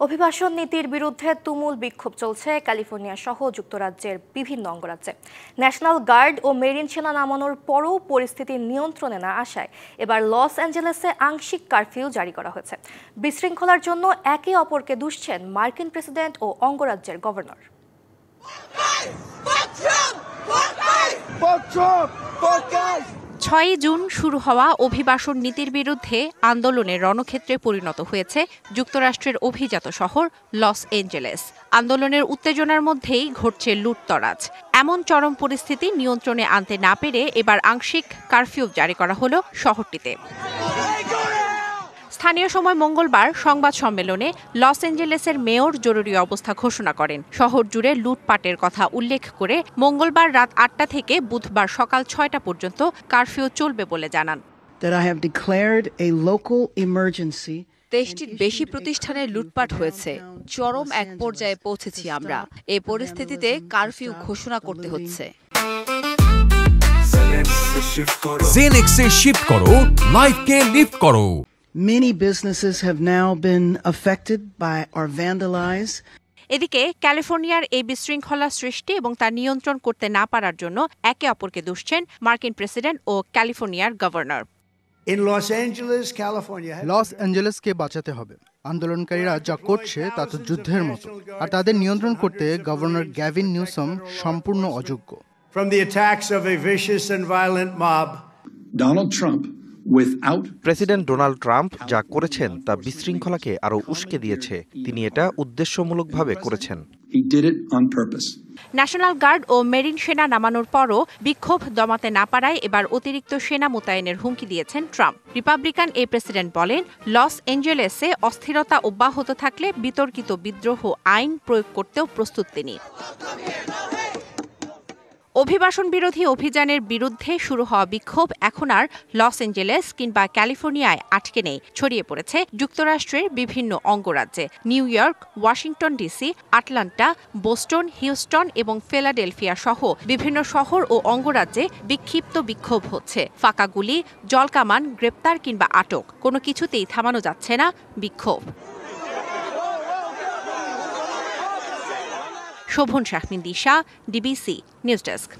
অভিবাসন নীতির বিরুদ্ধে তুমুল বিক্ষোভ চলছে ক্যালিফোর্নিয়া সহ যুক্তরাজ্যের বিভিন্ন অঙ্গরাজ্যে। ন্যাশনাল গার্ড ও মেরিন সেনা নামানোর পরও পরিস্থিতি নিয়ন্ত্রণে না আসায় এবার লস অ্যাঞ্জেলেসে আংশিক কারফিউ জারি করা হয়েছে। বিশৃঙ্খলার জন্য একে অপরকে দুষছেন মার্কিন প্রেসিডেন্ট ও অঙ্গরাজ্যের গভর্নর। 6 জুন শুরু হওয়া অভিবাসন নীতির বিরুদ্ধে আন্দোলনের রণক্ষেত্রে পরিণত হয়েছে যুক্তরাষ্ট্রের অভিজাত শহর লস এঞ্জেলেস। আন্দোলনের উত্তেজনার মধ্যেই ঘটছে লুটতরাজ। এমন চরম পরিস্থিতি নিয়ন্ত্রণে আনতে না পেরে এবার আংশিক কারফিউ জারি করা হলো শহরটিতে। স্থানীয় সময় মঙ্গলবার সংবাদ সম্মেলনে লস অ্যাঞ্জেলেসের মেয়র জরুরি অবস্থা ঘোষণা করেন। শহর জুড়ে লুটপাটের কথা উল্লেখ করে মঙ্গলবার রাত 8টা থেকে বুধবার সকাল 6টা পর্যন্ত কারফিউ চলবে বলে জানান। দেশটির বেশি প্রতিষ্ঠানে লুটপাট হয়েছে। চরম এক পর্যায়ে পৌঁছেছি আমরা। এই পরিস্থিতিতে কারফিউ ঘোষণা করতে হচ্ছে। জেনেক্সে শিফট করো, লাইফকে লিফট করো। Many businesses have now been affected by or vandalized. এদিকে ক্যালিফোর্নিয়ার এই বিশৃঙ্খলা সৃষ্টি এবং তা নিয়ন্ত্রণ করতে না পারার জন্য একে অপরকে দুষছেন মার্কিন প্রেসিডেন্ট ও ক্যালিফোর্নিয়ার গভর্নর। লস অ্যাঞ্জেলেসকে বাঁচাতে হবে। আন্দোলনকারীরা যা করছে তা তো যুদ্ধের মতো, আর তাদের নিয়ন্ত্রণ করতে গভর্নর গ্যাভিন নিউসম সম্পূর্ণ অযোগ্য। From the attacks of a vicious and violent mob, Donald Trump president Donald Trump যা করেছেন তা বিশৃঙ্খলাকে আরও উস্কে দিয়েছে। তিনি এটা উদ্দেশ্যমূলকভাবে করেছেন। ন্যাশনাল গার্ড ও মেরিন সেনা নামানোর পরও বিক্ষোভ দমাতে না পারায় এবার অতিরিক্ত সেনা মোতায়েনের হুমকি দিয়েছেন ট্রাম্প। রিপাবলিকান এই প্রেসিডেন্ট বলেন, লস এঞ্জেলেসে অস্থিরতা অব্যাহত থাকলে বিতর্কিত বিদ্রোহ আইন প্রয়োগ করতেও প্রস্তুত তিনি। অভিবাসন বিরোধী অভিযানের বিরুদ্ধে শুরু হওয়া বিক্ষোভ এখন আর লস অ্যাঞ্জেলেস কিংবা ক্যালিফোর্নিয়ায় আটকে নেই, ছড়িয়ে পড়েছে যুক্তরাষ্ট্রের বিভিন্ন অঙ্গরাজ্যে। New York, Washington DC, Atlanta, Boston, Houston এবং ফিলাডেলফিয়া সহ বিভিন্ন শহর ও অঙ্গরাজ্যে বিক্ষিপ্ত বিক্ষোভ হচ্ছে। ফাঁকা গুলি, জলকামান, গ্রেপ্তার কিংবা আটক, কোনো কিছুতেই থামানো যাচ্ছে না বিক্ষোভ। শোভন শাহমিন দিশা, ডিবিসি নিউজ ডেস্ক।